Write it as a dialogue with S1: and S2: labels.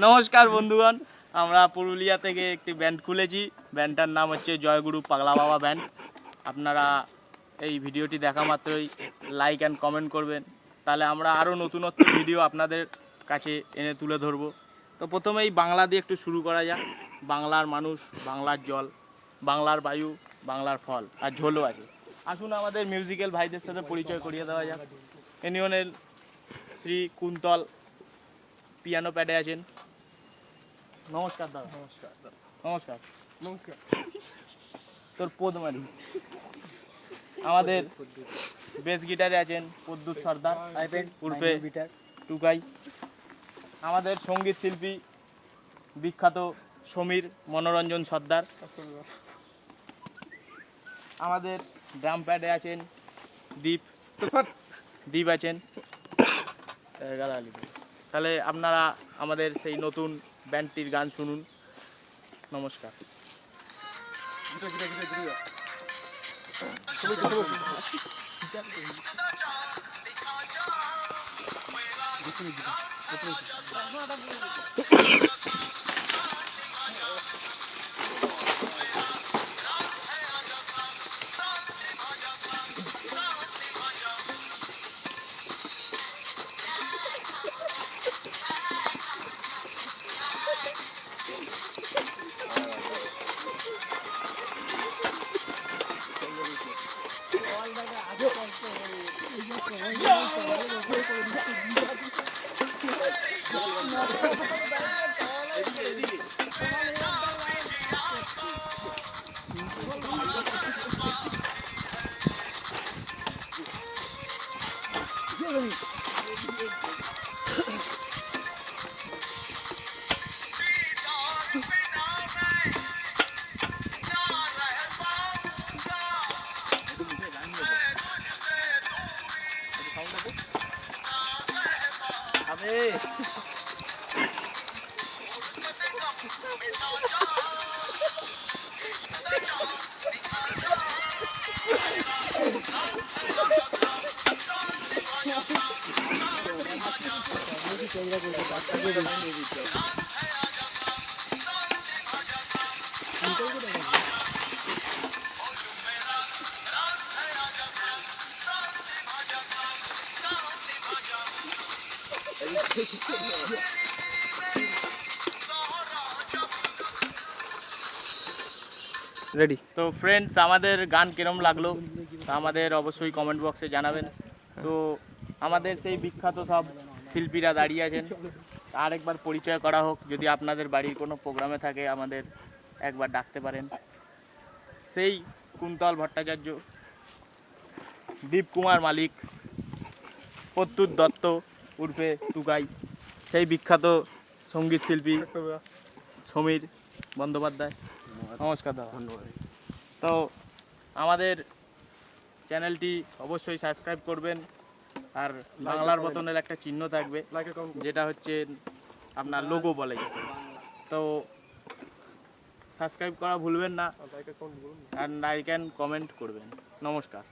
S1: নমস্কার বন্ধুগণ, আমরা পুরুলিয়া থেকে একটি ব্যান্ড খুলেছি। ব্যান্ডটার নাম হচ্ছে জয়গুরু পাগলা বাবা ব্যান্ড। আপনারা এই ভিডিওটি দেখা মাত্রই লাইক অ্যান্ড কমেন্ট করবেন, তাহলে আমরা আরও নতুনত্ব ভিডিও আপনাদের কাছে এনে তুলে ধরবো। তো প্রথমেই বাংলা দিয়ে একটু শুরু করা যাক। বাংলার মানুষ, বাংলার জল, বাংলার বায়ু, বাংলার ফল, আর ঝোলও আছে। আসুন আমাদের মিউজিক্যাল ভাইদের সাথে পরিচয় করিয়ে দেওয়া যাক। এনিওনের শ্রী কুন্তল পিয়ানো প্যাডে আছেন। নমস্কার দাদা।
S2: নমস্কার।
S1: নমস্কার।
S2: নমস্কার।
S1: তোর পদমারি। আমাদের বেস গিটারে আছেন প্রদ্যুৎ সর্দার উর্ফে টুকাই। আমাদের সঙ্গীত শিল্পী বিখ্যাত সমীর মনোরঞ্জন সর্দার। আমাদের ড্রাম প্যাডে আছেন দীপ আছেন। তাহলে আপনারা আমাদের সেই নতুন ব্যান্ডটির গান শুনুন। নমস্কার।
S2: রেডি।
S1: তো ফ্রেন্ডস, আমাদের গান কিরম লাগলো তা আমাদের অবশ্যই কমেন্ট বক্সে জানাবেন। তো আমাদের সেই বিখ্যাত সব শিল্পীরা দাঁড়িয়ে আছেন, আরেকবার পরিচয় করা হোক। যদি আপনাদের বাড়ির কোনো প্রোগ্রামে থাকে আমাদের একবার ডাকতে পারেন। সেই কুন্তল ভট্টাচার্য, দীপ কুমার মালিক, প্রত্যুৎ দত্ত উর্ফে টুকাই, সেই বিখ্যাত সঙ্গীত শিল্পী সমীর বন্দ্যোপাধ্যায়। নমস্কার দাদা।
S2: ধন্যবাদ।
S1: তো আমাদের চ্যানেলটি অবশ্যই সাবস্ক্রাইব করবেন, আর বাংলার বতনের একটা চিহ্ন থাকবে যেটা হচ্ছে আপনার লোগো বলে। তো সাবস্ক্রাইব করা ভুলবেন না, আর লাইক অ্যান্ড কমেন্ট করবেন। নমস্কার।